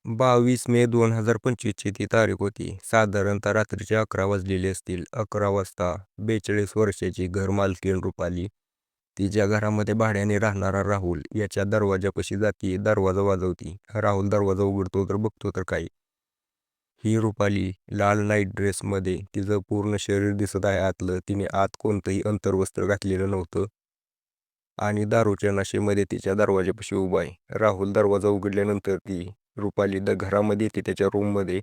22 मे 2025ची ती तारीख होती. साधारणतः रात्रीचे 11 वाजलेले असतील. 11 वाजता 42 वर्षाची घरमालकीण रुपाली तिच्या घरामध्ये भाड्याने राहणारा राहुल याच्या दरवाजापाशी जाती, दरवाजा वाजवती. राहुल दरवाजा उघडतो तर बघतो तर काय, ही रुपाली लाल नाईट ड्रेसमध्ये, तिचं पूर्ण शरीर दिसत आहे आतलं. तिने आत कोणतंही अंतर्वस्त्र घातलेलं नव्हतं आणि दारूच्या नशेमध्ये तिच्या दरवाजापाशी उभा आहे. राहुल दरवाजा उघडल्यानंतर ती रुपाली घरामध्ये येते, त्याच्या रूममध्ये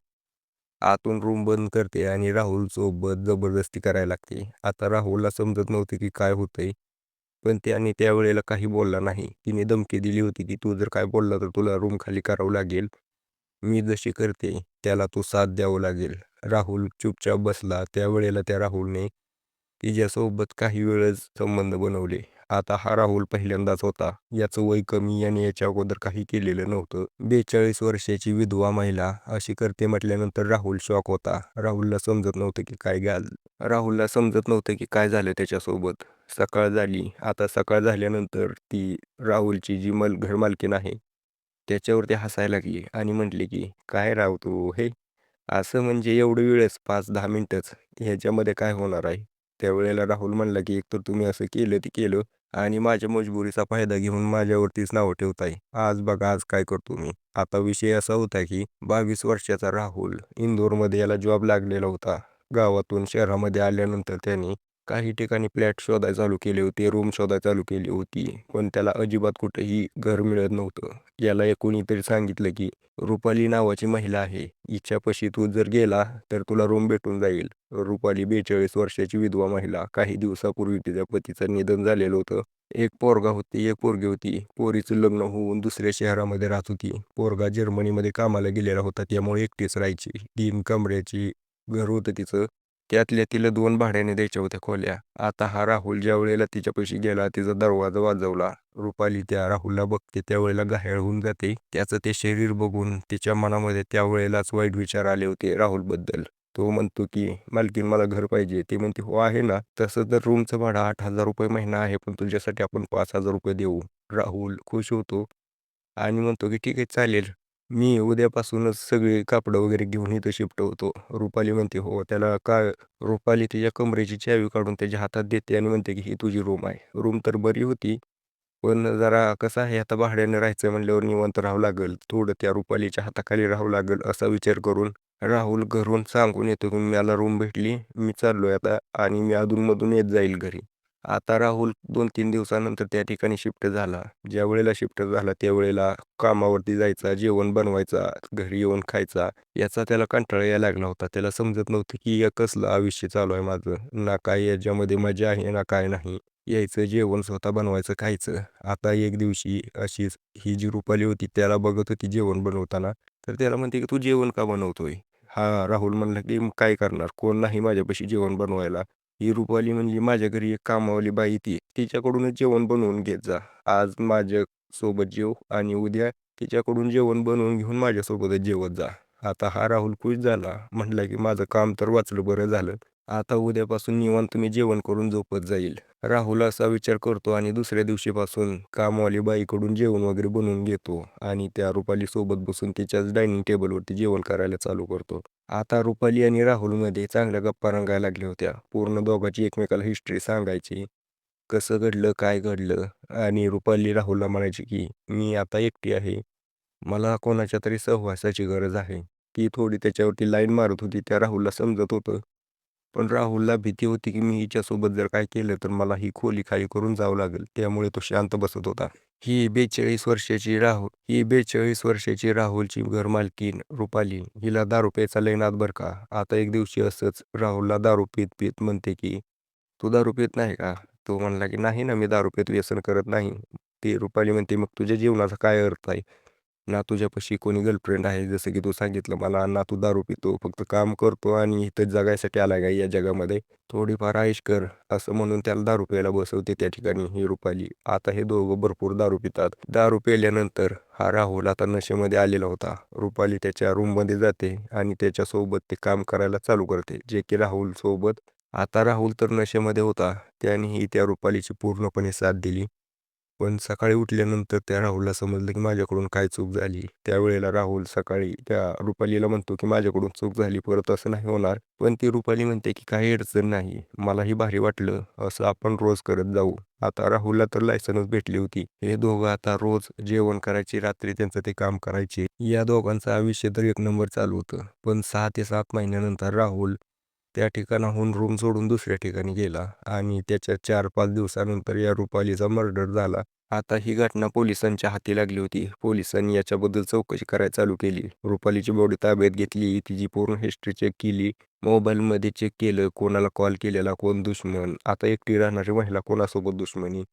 आतून रूम बंद करते आणि राहुल सोबत जबरदस्ती करायला लागते. आता राहुलला समजत नव्हते की काय होतंय, पण त्याने त्यावेळेला काही बोलला नाही. तिने धमकी दिली होती की तू जर काय बोलला तर तुला रूम खाली करावं लागेल. मी जशी करते त्याला तू साथ द्यावं लागेल. राहुल चुपचाप बसला. त्यावेळेला त्या राहुलने तिच्यासोबत काही वेळच संबंध बनवले. आता हा राहुल पहिल्यांदाच होता. याचं वय कमी आणि याच्या अगोदर काही केलेलं नव्हतं. 42 वर्षाची विधवा महिला अशी करते म्हटल्यानंतर राहुल शॉक होता. राहुलला समजत नव्हतं की काय झालं त्याच्यासोबत. सकाळ झाली. आता सकाळ झाल्यानंतर ती राहुलची जी घरमालकीण आहे त्याच्यावरती हसायला लागली आणि म्हटली की काय राव तू हे असं, म्हणजे एवढं वेळच 5-10 मिनिटच, ह्याच्यामध्ये काय होणार आहे. त्यावेळेला राहुल म्हणला की एकतर तुम्ही असं केलं ते केलं आणि माझ्या मजबुरीचा फायदा घेऊन माझ्यावरतीच नाव ठेवताय. आज बघा आज काय करतो मी. आता विषय असा होता की 22 वर्षाचा राहुल इंदोरमध्ये याला जॉब लागलेला होता. गावातून शहरामध्ये आल्यानंतर त्याने काही ठिकाणी फ्लॅट शोधायला चालू केले होते, रूम शोधायला चालू केली होती, पण त्याला अजिबात कुठेही घर मिळत नव्हतं. याला कोणीतरी सांगितलं की रुपाली नावाची महिला आहे, हिच्यापाशी तू जर गेला तर तुला रूम भेटून जाईल. रुपाली 42 वर्षाची विधवा महिला. काही दिवसापूर्वी तिच्या पतीचं निधन झालेलं होतं. एक पोरगा होती, एक पोरगी होती. पोरीचं लग्न होऊन दुसऱ्या शहरामध्ये राहत होती. पोरगा जर्मनीमध्ये कामाला गेलेला होता, त्यामुळे एकटीच राहायची. 3 कमऱ्याची घर होतं तिचं. त्यातल्या तिला 2 भाड्याने द्यायच्या होत्या खोल्या. आता हा राहुल ज्या वेळेला तिच्यापाशी गेला, तिचा दरवाजा वाजवला. रुपाली त्या राहुलला बघते, त्यावेळेला घायाळ होऊन जाते. त्याचं ते शरीर बघून तिच्या मनामध्ये त्यावेळेलाच वाईट विचार आले होते राहुलबद्दल. तो म्हणतो की मालकीन मला घर पाहिजे. ती म्हणते हो आहे ना, तसं तर रूमचं भाडं 8,000 रुपये महिना आहे, पण तुझ्यासाठी आपण 5,000 रुपये देऊ. राहुल खुश होतो आणि म्हणतो की ठीक आहे चालेल, मी उद्यापासूनच सगळे कापडं वगैरे घेऊन इथं शिफ्ट होतो. रुपाली म्हणते हो. त्याला काय, रुपाली तिच्या कमरेची चावी काढून त्याच्या हातात देते आणि म्हणते की ही तुझी रूम आहे. रूम तर बरी होती, पण जरा कसं आहे आता भाड्याने राहायचं म्हणल्यावर निवांत राहावं लागेल, थोडं त्या रुपालीच्या हाताखाली राहावं लागेल असा विचार करून राहुल घरून सांगून येतो की मला रूम भेटली, मी चाललोय आता आणि मी अधूनमधून येत जाईल घरी. आता राहुल 2-3 दिवसानंतर त्या ठिकाणी शिफ्ट झाला. ज्या वेळेला शिफ्ट झाला त्यावेळेला कामावरती जायचा, जेवण बनवायचा, घरी येऊन खायचा, याचा त्याला कंटाळा यायला लागला होता. त्याला समजत नव्हतं की या कसलं आयुष्य चालू आहे माझं, ना काय याच्यामध्ये मजा आहे ना काय नाही. यायचं जेवण स्वतः बनवायचं खायचं. आता एक दिवशी अशीच ही जी रुपाली होती त्याला बघत होती जेवण बनवताना, तर त्याला म्हणते की तू जेवण का बनवतोय. हा राहुल म्हणला की "मग काय करणार, कोण नाही माझ्यापाशी जेवण बनवायला." ही रुपाली म्हणली माझ्या घरी एक कामावाली बाई ती, तिच्याकडूनच जेवण बनवून घेत जा. आज माझ्या सोबत जेव आणि उद्या तिच्याकडून जेवण बनवून घेऊन माझ्यासोबतच जेवत जा. आता हा राहुल खुश झाला. म्हटला की माझं काम तर वाचलं, बरं झालं. आता उद्यापासून निवांत मी जेवण करून झोपत जाईल. राहुल असा विचार करतो आणि दुसऱ्या दिवशीपासून कामवाली बाईकडून जेवण वगैरे बनवून घेतो आणि त्या रुपाली सोबत बसून तिच्याच डायनिंग टेबलवरती जेवण करायला चालू करतो. आता रुपाली आणि राहुलमध्ये चांगल्या गप्पा रंगायला लागल्या होत्या. पूर्ण दोघांची एकमेकाला हिस्ट्री सांगायची, कसं घडलं काय घडलं. आणि रुपाली राहुलला म्हणायची की मी आता एकटी आहे, मला कोणाच्या तरी सहवासाची गरज आहे. ती थोडी त्याच्यावरती लाईन मारत होती, त्या राहुलला समजत होतं. पण राहुलला भीती होती की मी हिच्यासोबत जर काय केलं तर मला ही खोली खाली करून जावं लागेल, त्यामुळे तो शांत बसत होता. ही 42 वर्षाची राहुलची घरमालकीण रुपाली, हिला दारू प्यायचा लय नाद बरं का. आता एक दिवशी असंच राहुलला दारू पीत पीत म्हणते की तू दारू पित नाही का. तो म्हणला की नाही ना, मी दारू पित व्यसन करत नाही. ती रुपाली म्हणते मग तुझ्या जीवनाचा काय अर्थ आहे, ना तुझ्यापाशी कोणी गर्लफ्रेंड आहे जसं की तू सांगितलं मला, ना तू दारू पितो, फक्त काम करतो आणि इथं जगायसाठी आलाय का या जगामध्ये, थोडीफार आईश कर. असं म्हणून त्याला दारू प्यायला बसवते त्या ठिकाणी ही रुपाली. आता हे दोघं भरपूर दारू पितात. दारू प्यायल्यानंतर हा राहुल आता नशेमध्ये आलेला होता. रुपाली त्याच्या रूममध्ये जाते आणि त्याच्यासोबत ते काम करायला चालू करते, जे की राहुल सोबत. आता राहुल तर नशेमध्ये होता, त्यानेही त्या रुपालीची पूर्णपणे साथ दिली. पण सकाळी उठल्यानंतर त्या राहुलला समजलं की माझ्याकडून काय चूक झाली. त्यावेळेला राहुल सकाळी त्या रुपालीला म्हणतो की माझ्याकडून चूक झाली, परत असं नाही होणार. पण ती रुपाली म्हणते की काही अडचण नाही. मलाही भारी वाटलं. असं आपण रोज करत जाऊ. आता राहुलला तर लायसन्स भेटली होती. हे दोघं आता रोज जेवण करायचे, रात्री त्यांचं ते काम करायचे. या दोघांचं आयुष्य तर एक नंबर चालू होतं. पण 6 ते 7 महिन्यानंतर राहुल त्या ठिकाणाहून रूम सोडून दुसऱ्या ठिकाणी गेला आणि त्याच्या 4-5 दिवसानंतर या रुपालीचा मर्डर झाला. आता ही घटना पोलिसांच्या हाती लागली होती. पोलिसांनी याच्याबद्दल चौकशी करायला चालू केली. रुपालीची बॉडी ताब्यात घेतली, तिची पूर्ण हिस्ट्री चेक केली, मोबाईलमध्ये चेक केलं, कोणाला कॉल केलेला, कोण दुश्मन, आता एकटी राहणारी महिला कोणासोबत दुश्मनी.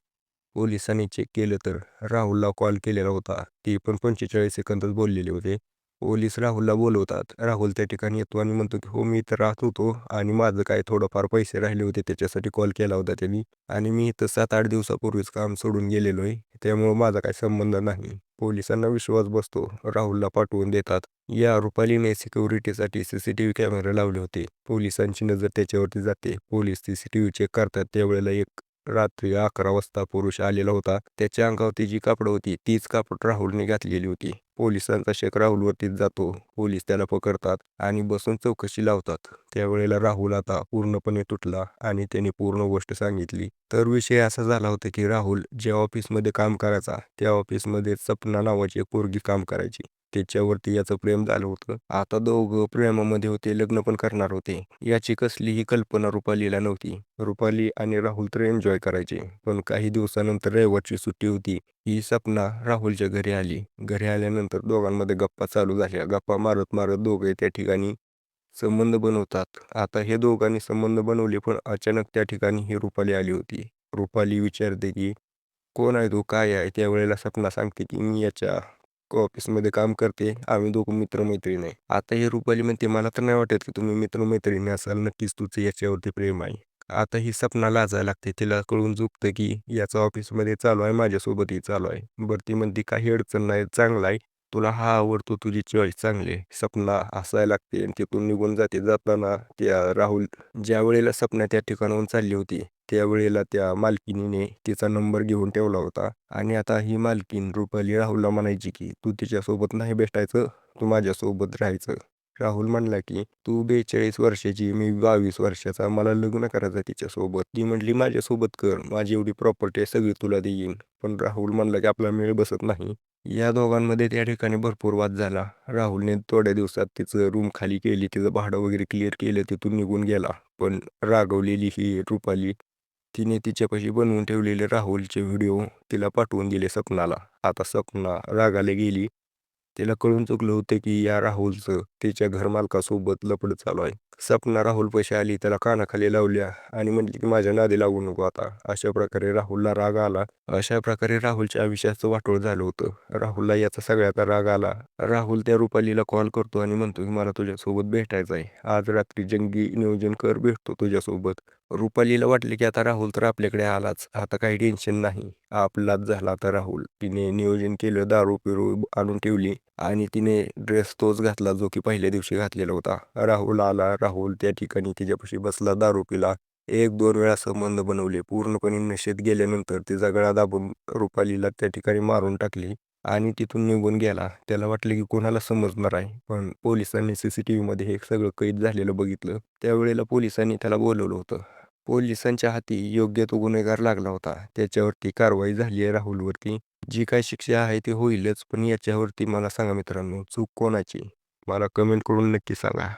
पोलिसांनी चेक केलं तर राहुलला कॉल केलेला होता. ते पण 45 सेकंदच बोललेले होते. पोलीस राहुलला बोलवतात. राहुल त्या ठिकाणी येतो आणि म्हणतो की हो मी इथं राहत होतो आणि माझं काय थोडंफार पैसे राहिले होते त्याच्यासाठी कॉल केला होता त्यांनी आणि मी इथं 7-8 दिवसापूर्वीच काम सोडून गेलेलो आहे. त्यामुळे माझा काही संबंध नाही. पोलिसांना विश्वास बसतो. राहुलला पाठवून देतात. या रुपालीने सिक्युरिटीसाठी सीसीटीव्ही कॅमेरे लावले होते. पोलिसांची नजर त्याच्यावरती जाते. पोलीस सीसीटीव्ही चेक करतात. त्यावेळेला एक रात्री 11 वाजता पुरुष आलेला होता. त्याच्या अंगावरती जी कापडं होती तीच कापड राहुलने घातलेली होती. पोलिसांचा शेक राहुलवरतीच जातो. पोलीस त्याला पकडतात आणि बसून चौकशी लावतात. त्यावेळेला राहुल आता पूर्णपणे तुटला आणि त्याने पूर्ण गोष्ट सांगितली. तर विषय असा झाला होता की राहुल ज्या ऑफिसमध्ये काम करायचा त्या ऑफिसमध्ये सपना नावाची एक पोरगी काम करायची. त्याच्यावरती याचं प्रेम झालं होतं. आता दोघं प्रेमामध्ये होते, लग्न पण करणार होते. याची कसलीही कल्पना रुपालीला नव्हती. रुपाली आणि राहुल तर एन्जॉय करायचे. पण काही दिवसानंतर रविवारची सुट्टी होती. ही सपना राहुलच्या घरी आली. घरी आल्यानंतर दोघांमध्ये गप्पा चालू झाल्या. गप्पा मारत मारत दोघे त्या ठिकाणी संबंध बनवतात. आता हे दोघांनी संबंध बनवले पण अचानक त्या ठिकाणी ही रुपाली आली होती. रुपाली विचारते की कोण आहे तू, काय आहे? त्यावेळेला सपना सांगते की मी याच्या ऑफिसमध्ये काम करते, आम्ही दोघं मित्रमैत्रीण आहे. आता ही रुपाली म्हणते मला तर नाही वाटत की तुम्ही मित्रमैत्रिणी असाल, नक्कीच तुझं याच्यावरती प्रेम आहे. आता ही सपना लाजायला लागते. तिला कळून चुकतं की याचं ऑफिसमध्ये चालू आहे, माझ्यासोबतही चालू आहे. बरं ती म्हणते काही अडचण नाही, चांगला आहे, तुला हा आवडतो, तुझी चॉईस चांगली आहे. सपना हसायला लागते आणि तिथून निघून जाते. जाताना त्या राहुल ज्या वेळेला सपना त्या ठिकाणाहून चालली होती त्यावेळेला त्या मालकिनीने तिचा नंबर घेऊन ठेवला होता आणि आता ही मालकीन रुपाली राहुलला म्हणायची की तू तिच्यासोबत नाही भेटायचं, तू माझ्यासोबत राहायचं. राहुल म्हणला की तू 42 वर्षाची, मी 22 वर्षाचा, मला लग्न करायचं तिच्यासोबत. ती म्हटली माझ्यासोबत कर, माझी एवढी प्रॉपर्टी आहे सगळी तुला देईन. पण राहुल म्हणला की आपला मेळ बसत नाही. या दोघांमध्ये त्या ठिकाणी भरपूर वाद झाला. राहुलने थोड्या दिवसात तिचं रूम खाली केली, तिचं भाडं वगैरे क्लिअर केलं, तिथून निघून गेला. पण रागवलेली ही रुपाली तिने तिच्यापाशी बनवून ठेवलेले राहुलचे व्हिडिओ तिला पाठवून दिले सपनाला. आता सपना रागाला गेली. तिला कळून चुकलं होतं की या राहुलचं तिच्या घरमालकासोबत लफडं चालू आहे. सपना राहुलपाशी आली, त्याला कानाखाली लावल्या आणि म्हटली की माझ्या नादी लागू नको आता. अशा प्रकारे राहुलला राग आला. अशा प्रकारे राहुलच्या आयुष्याचं वाटोळ झालं होतं. राहुलला याचा सगळ्याचा राग आला. राहुल त्या रुपालीला कॉल करतो आणि म्हणतो की मला तुझ्यासोबत भेटायचं आहे. आज रात्री जंगी नियोजन कर, भेटतो तुझ्यासोबत. रुपालीला वाटले की आता राहुल तर आपल्याकडे आलाच, आता काही टेन्शन नाही, आपलाच झाला आता राहुल. तिने नियोजन केलं, दारू पिरू आणून ठेवली आणि तिने ड्रेस तोच घातला जो की पहिल्या दिवशी घातलेला होता. राहुल आला. राहुल त्या ठिकाणी तिच्यापाशी बसला, दारू पिला. 1-2 वेळा संबंध बनवले. पूर्णपणे नशेत गेल्यानंतर तिचा गळा दाबून रुपालीला त्या ठिकाणी मारून टाकली आणि तिथून निघून गेला. त्याला वाटलं की कोणाला समजणार आहे. पण पोलिसांनी सीसीटीव्हीमध्ये हे सगळं कैद झालेलं बघितलं. त्यावेळेला पोलिसांनी त्याला बोलवलं होतं. पोलिसांच्या हाती योग्य तो गुन्हेगार लागला होता. त्याच्यावरती कारवाई झाली आहे राहुलवरती. जी काही शिक्षा आहे ती होईलच. पण याच्यावरती मला सांगा मित्रांनो, चूक कोणाची? मला कमेंट करून नक्की सांगा.